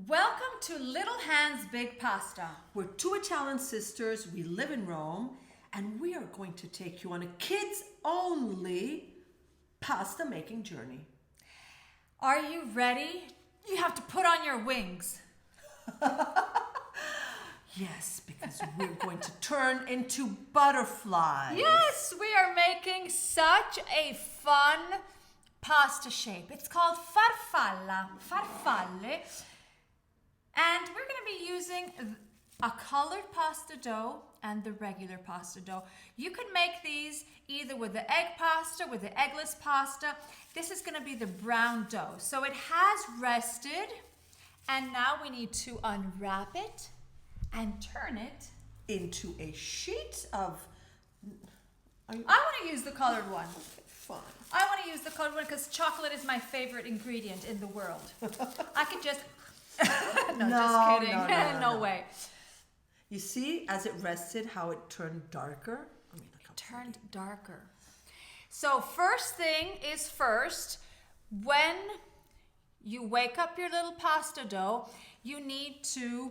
Welcome to Little Hands Big Pasta. We're two Italian sisters, we live in Rome, and we are going to take you on a kids-only pasta making journey. Are you ready? You have to put on your wings. Yes, because we're going to turn into butterflies. Yes, we are making such a fun pasta shape. It's called farfalle. And we're going to be using a colored pasta dough and the regular pasta dough. You can make these either with the egg pasta, with the eggless pasta. This is going to be the brown dough. So it has rested, and now we need to unwrap it and turn it into a sheet of... I want to use the colored one. Fine. I want to use the colored one because chocolate is my favorite ingredient in the world. I could just... no, just kidding. No way. You see, as it rested, how it turned darker? It turned darker. So first thing is first, when you wake up your little pasta dough, you need to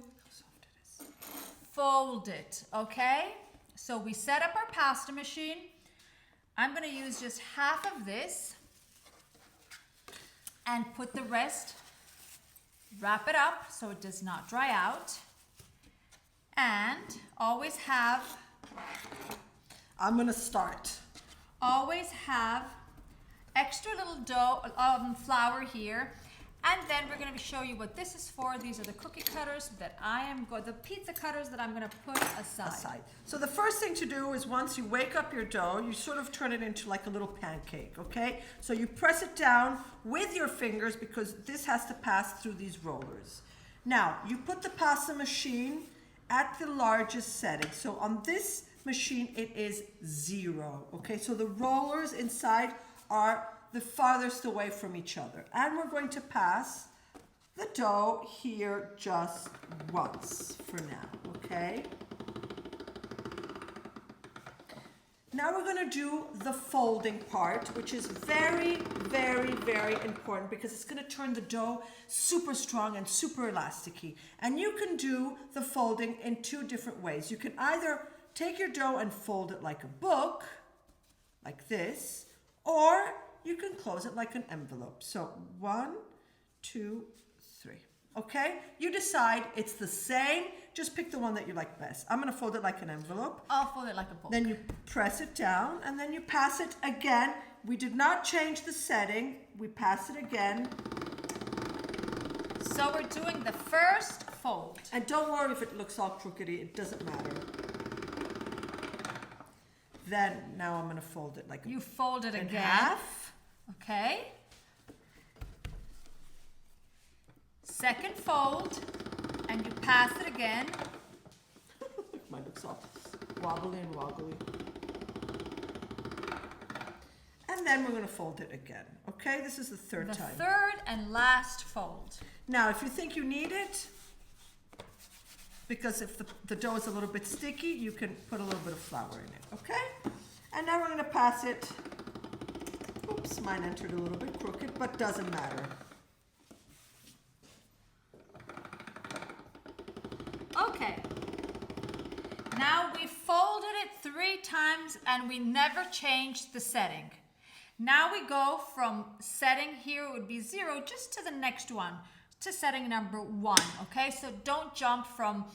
fold it, okay? So we set up our pasta machine. I'm going to use just half of this and put the rest, wrap it up so it does not dry out. And always have... I'm going to start. Always have extra little dough, flour here. And then we're going to show you what this is for. These are the cookie cutters that the pizza cutters that I'm going to put aside. So the first thing to do is once you wake up your dough, you sort of turn it into like a little pancake, okay? So you press it down with your fingers because this has to pass through these rollers. Now, you put the pasta machine at the largest setting. So on this machine, it is 0, okay? So the rollers inside are the farthest away from each other. And we're going to pass the dough here just once for now, okay? Now we're going to do the folding part, which is very, very, very important because it's going to turn the dough super strong and super elasticy. And you can do the folding in two different ways. You can either take your dough and fold it like a book, like this, or you can close it like an envelope. So 1, 2, 3. Okay? You decide. It's the same. Just pick the one that you like best. I'm going to fold it like an envelope. I'll fold it like a book. Then you press it down and then you pass it again. We did not change the setting. We pass it again. So we're doing the first fold. And don't worry if it looks all crookedy. It doesn't matter. Then now I'm going to fold it like you fold it in again. half. Okay. Second fold, and you pass it again. Mine looks all wobbly and wobbly. And then we're going to fold it again. Okay, this is the third time. The third and last fold. Now, if you think you need it, because if the dough is a little bit sticky, you can put a little bit of flour in it, okay? And now we're going to pass it. Oops, mine entered a little bit crooked, but doesn't matter. Okay. Now we folded it 3 times and we never changed the setting. Now we go from setting here, it would be 0, just to the next one, to setting number 1, okay? So don't jump from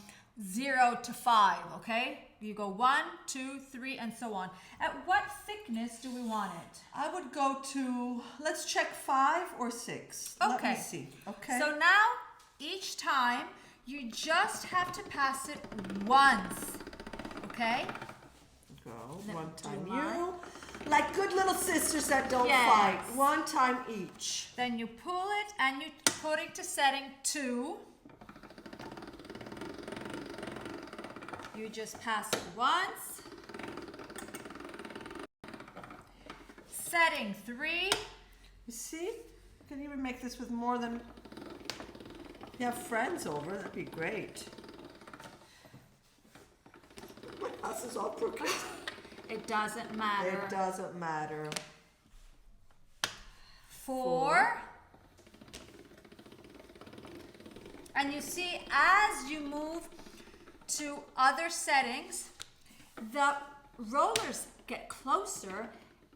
0 to 5, okay? You go 1, 2, 3, and so on. At what thickness do we want it? I would go to, let's check 5 or 6. Okay. Let me see, okay? So now, each time, you just have to pass it once, okay? Go, Then one time do you. Like good little sisters that don't Yes. fight. One time each. Then you pull it and you put it to setting 2. You just pass it once. Setting 3. You see? You can even make this with more than... You have friends over, that'd be great. My house is all crooked. It doesn't matter. It doesn't matter. 4. And you see, as you move to other settings, the rollers get closer,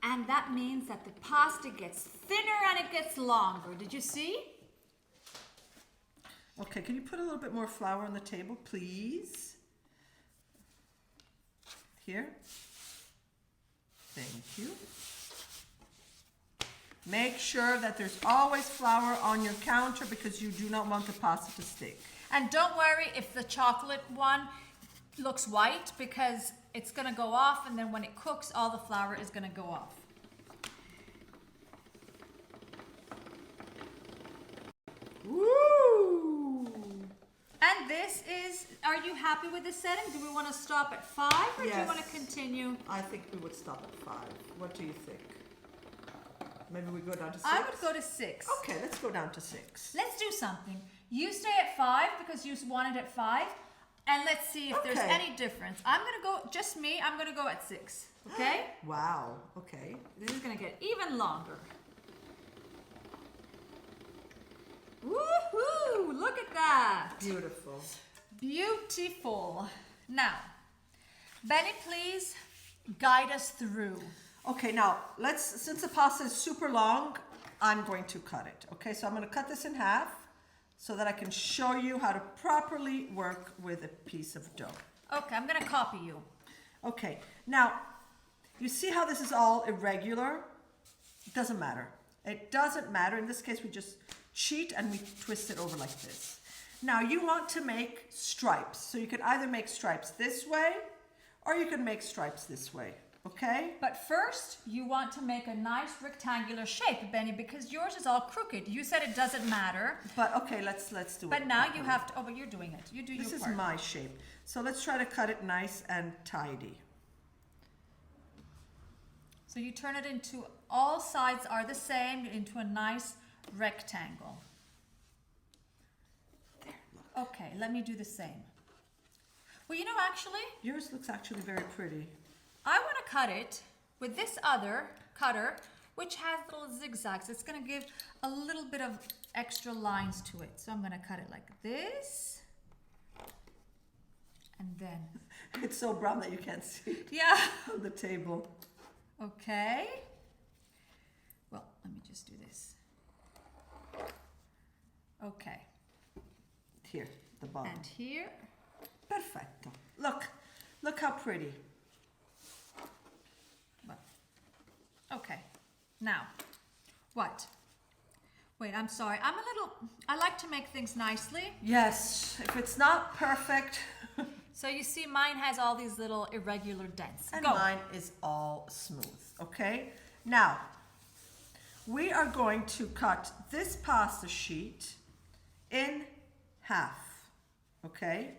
and that means that the pasta gets thinner and it gets longer. Did you see? Okay, can you put a little bit more flour on the table, please? Here. Thank you. Make sure that there's always flour on your counter because you do not want the pasta to stick. And don't worry if the chocolate one looks white, because it's gonna go off, and then when it cooks, all the flour is gonna go off. Woo! And this is, are you happy with this setting? Do we want to stop at 5 or do you Yes. want to continue? I think we would stop at 5. What do you think? Maybe we go down to 6? I would go to 6. Okay, let's go down to 6. Let's do something. You stay at 5 because you wanted at 5. And let's see if there's Okay. any difference. I'm going to go, just me, I'm going to go at 6. Okay? Wow, okay. This is going to get even longer. Woohoo! Look at that. Beautiful. Beautiful. Now, Benny, please guide us through. Okay, now since the pasta is super long, I'm going to cut it. Okay, so I'm going to cut this in half so that I can show you how to properly work with a piece of dough. Okay, I'm going to copy you. Okay, now you see how this is all irregular? It doesn't matter. It doesn't matter. In this case, we just cheat and we twist it over like this. Now you want to make stripes. So you can either make stripes this way or you can make stripes this way. Okay? But first, you want to make a nice rectangular shape, Benny, because yours is all crooked. You said it doesn't matter. But okay, let's do it. But now you have to, oh, but you're doing it. You do your This is part. my shape. So let's try to cut it nice and tidy. So you turn it into, all sides are the same, into a nice rectangle. There, look. Okay, let me do the same. Well, you know, actually, Yours looks actually very pretty. I want to cut it with this other cutter, which has little zigzags. It's going to give a little bit of extra lines to it. So I'm going to cut it like this. And then, It's so brown that you can't see it yeah. on the table. Okay. Well, let me just do this. Okay. Here, the bottom. And here. Perfetto. Look how pretty. Well, okay. Now, what? Wait, I'm sorry. I like to make things nicely. Yes, if it's not perfect, So you see mine has all these little irregular dents. and Go. mine is all smooth, okay? Now, we are going to cut this pasta sheet in half, okay?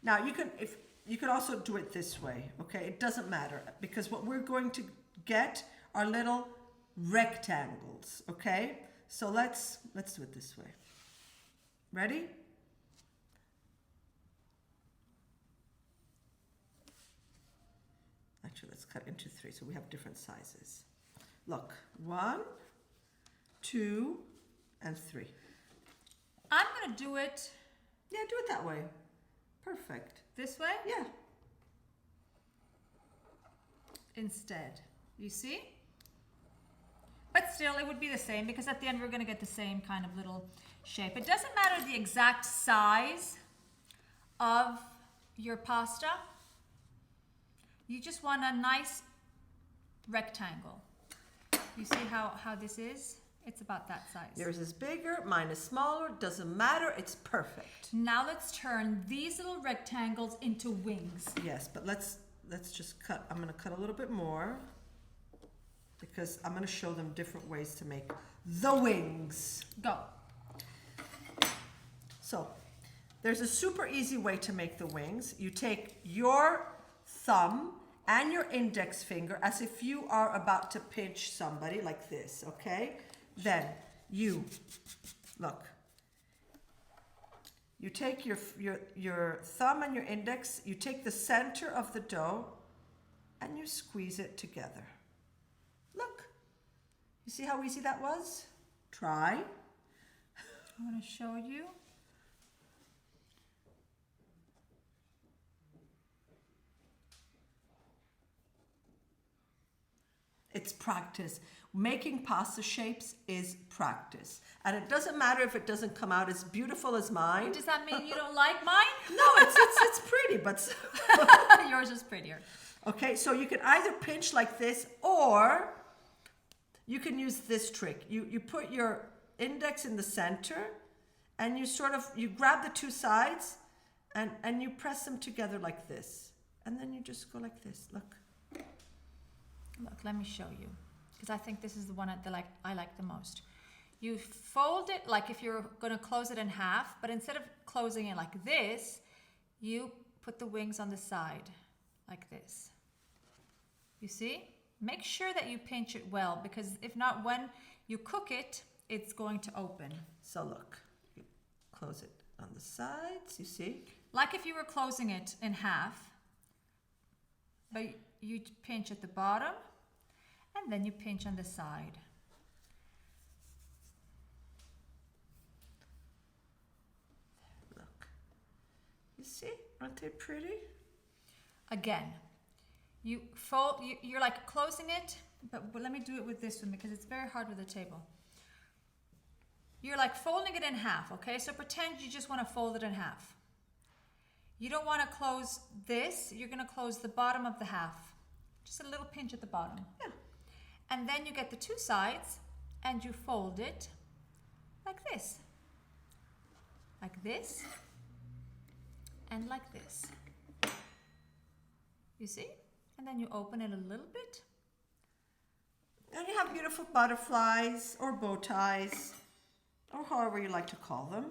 Now, you could also do it this way, okay? It doesn't matter, because what we're going to get are little rectangles, okay? So let's do it this way. Ready? Actually, let's cut into 3 so we have different sizes. Look, 1, 2, and 3. I'm going to do it Yeah, do it that way. Perfect. this way Yeah. instead. You see? But still, it would be the same, because at the end we're going to get the same kind of little shape. It doesn't matter the exact size of your pasta. You just want a nice rectangle. You see how this is? It's about that size. Yours is bigger, mine is smaller, doesn't matter, it's perfect. Now let's turn these little rectangles into wings. Yes, but let's just cut. I'm going to cut a little bit more because I'm going to show them different ways to make the wings. Go. So, there's a super easy way to make the wings. You take your thumb and your index finger as if you are about to pinch somebody like this, okay? Then you take your thumb and your index, you take the center of the dough and you squeeze it together. Look, you see how easy that was? Try. I'm going to show you. It's practice. Making pasta shapes is practice. And it doesn't matter if it doesn't come out as beautiful as mine. Does that mean you don't like mine? No, it's pretty, but... Yours is prettier. Okay, so you can either pinch like this, or you can use this trick. You put your index in the center, and you grab the two sides, and you press them together like this. And then you just go like this, look. Look, let me show you, because I think this is the one I like the most. You fold it like if you're going to close it in half, but instead of closing it like this, you put the wings on the side like this. You see? Make sure that you pinch it well, because if not, when you cook it, it's going to open. So look, you close it on the sides, you see? Like if you were closing it in half, but you pinch at the bottom, and then you pinch on the side. Look. You see? Aren't they pretty? Again, you fold, you're like closing it, but let me do it with this one because it's very hard with the table. You're like folding it in half, okay? So pretend you just want to fold it in half. You don't want to close this, you're going to close the bottom of the half. Just a little pinch at the bottom. Yeah. And then you get the two sides and you fold it like this. Like this. And like this. You see? And then you open it a little bit. And you have beautiful butterflies or bow ties, or however you like to call them.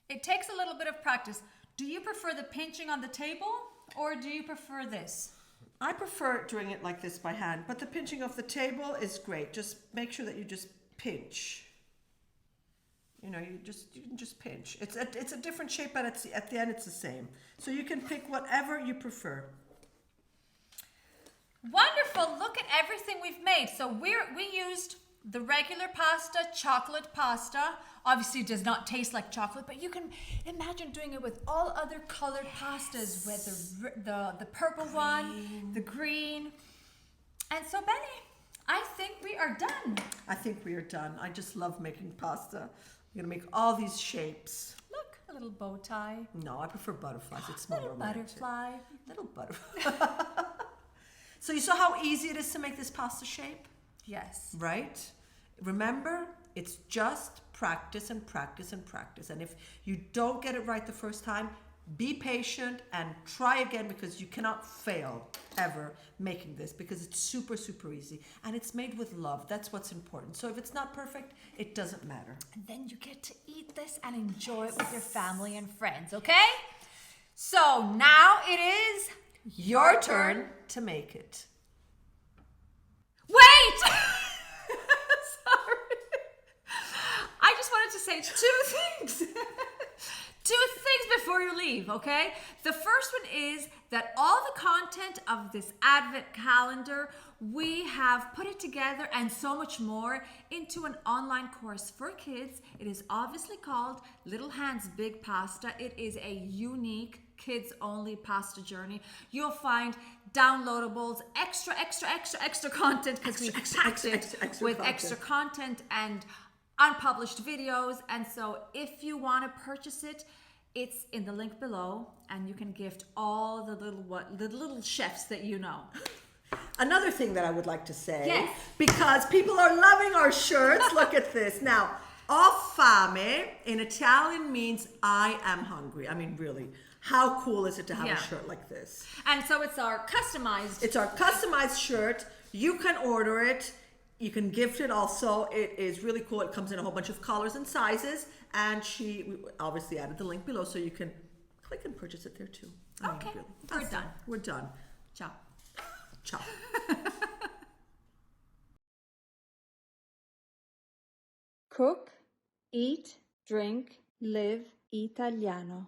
It takes a little bit of practice. Do you prefer the pinching on the table, or do you prefer this? I prefer doing it like this by hand, but the pinching of the table is great. Just make sure that you just pinch. You know, you can just pinch. It's a different shape, but at the end it's the same. So you can pick whatever you prefer. Wonderful! Look at everything we've made. So we used the regular pasta, chocolate pasta. Obviously it does not taste like chocolate, but you can imagine doing it with all other colored pastas, with the purple one, the green. And so Benny, I think we are done. I think we are done. I just love making pasta. I'm gonna make all these shapes. Look, a little bow tie. No, I prefer butterflies. It's more Little romantic. butterfly. Little butterfly. So you saw how easy it is to make this pasta shape? Yes. Right? Remember, it's just practice and practice and practice. And if you don't get it right the first time, be patient and try again, because you cannot fail ever making this, because it's super, super easy. And it's made with love. That's what's important. So if it's not perfect, it doesn't matter. And then you get to eat this and enjoy it with your family and friends, okay? So now it is Your turn to make it. Wait! Sorry. I just wanted to say two things. Two things before you leave, okay? The first one is that all the content of this Advent calendar, we have put it together and so much more into an online course for kids. It is obviously called Little Hands Big Pasta. It is a unique kids-only pasta journey. You'll find downloadables, extra content, because we packed it with extra content and unpublished videos. And so if you want to purchase it, it's in the link below, and you can gift all the little chefs that you know. Another thing that I would like to say, yes, because people are loving our shirts, look at this. Now, ho fame in Italian means I am hungry. I mean, really, how cool is it to have a shirt like this? And so it's our customized. It's our customized shirt. You can order it. You can gift it also. It is really cool. It comes in a whole bunch of colors and sizes. And we obviously added the link below, so you can click and purchase it there too. Okay, we're done. We're done. Ciao. Ciao. Cook, eat, drink, live italiano.